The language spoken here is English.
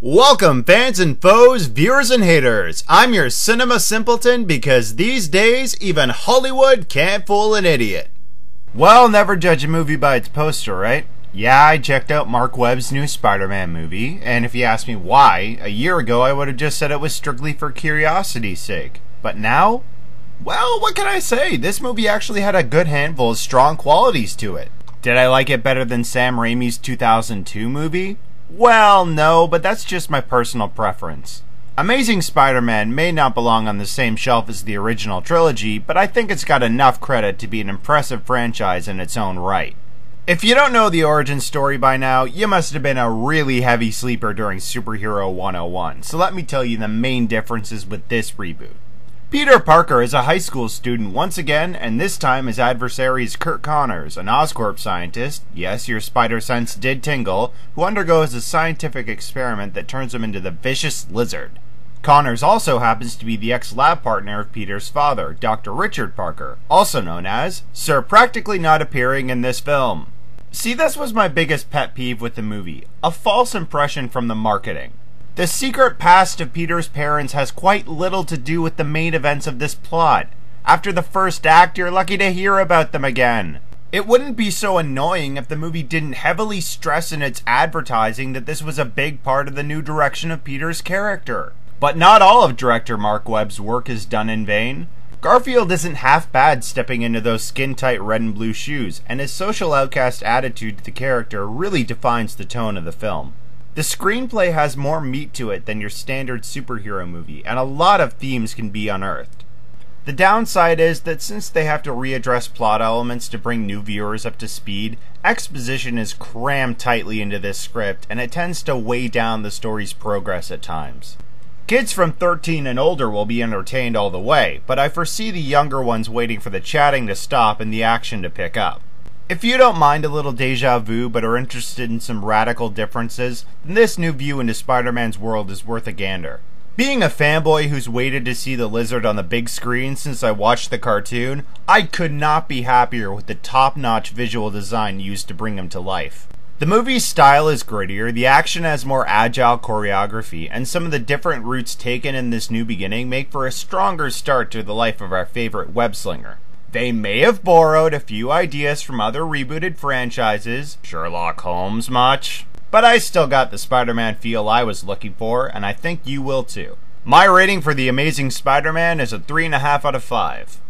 Welcome, fans and foes, viewers and haters. I'm your cinema simpleton because these days, even Hollywood can't fool an idiot. Well, never judge a movie by its poster, right? Yeah, I checked out Mark Webb's new Spider-Man movie, and if you ask me why, a year ago I would have just said it was strictly for curiosity's sake. But now? Well, what can I say? This movie actually had a good handful of strong qualities to it. Did I like it better than Sam Raimi's 2002 movie? Well, no, but that's just my personal preference. Amazing Spider-Man may not belong on the same shelf as the original trilogy, but I think it's got enough credit to be an impressive franchise in its own right. If you don't know the origin story by now, you must have been a really heavy sleeper during Superhero 101, so let me tell you the main differences with this reboot. Peter Parker is a high school student once again, and this time his adversary is Curt Connors, an Oscorp scientist, yes, your spider sense did tingle, who undergoes a scientific experiment that turns him into the vicious lizard. Connors also happens to be the ex-lab partner of Peter's father, Dr. Richard Parker, also known as Sir Practically Not Appearing in This Film. See, this was my biggest pet peeve with the movie, a false impression from the marketing. The secret past of Peter's parents has quite little to do with the main events of this plot. After the first act, you're lucky to hear about them again. It wouldn't be so annoying if the movie didn't heavily stress in its advertising that this was a big part of the new direction of Peter's character. But not all of director Mark Webb's work is done in vain. Garfield isn't half bad stepping into those skin-tight red and blue shoes, and his social outcast attitude to the character really defines the tone of the film. The screenplay has more meat to it than your standard superhero movie, and a lot of themes can be unearthed. The downside is that since they have to readdress plot elements to bring new viewers up to speed, exposition is crammed tightly into this script, and it tends to weigh down the story's progress at times. Kids from 13 and older will be entertained all the way, but I foresee the younger ones waiting for the chatting to stop and the action to pick up. If you don't mind a little deja vu but are interested in some radical differences, then this new view into Spider-Man's world is worth a gander. Being a fanboy who's waited to see the lizard on the big screen since I watched the cartoon, I could not be happier with the top-notch visual design used to bring him to life. The movie's style is grittier, the action has more agile choreography, and some of the different routes taken in this new beginning make for a stronger start to the life of our favorite web-slinger. They may have borrowed a few ideas from other rebooted franchises, Sherlock Holmes much, but I still got the Spider-Man feel I was looking for, and I think you will too. My rating for The Amazing Spider-Man is a 3.5 out of 5.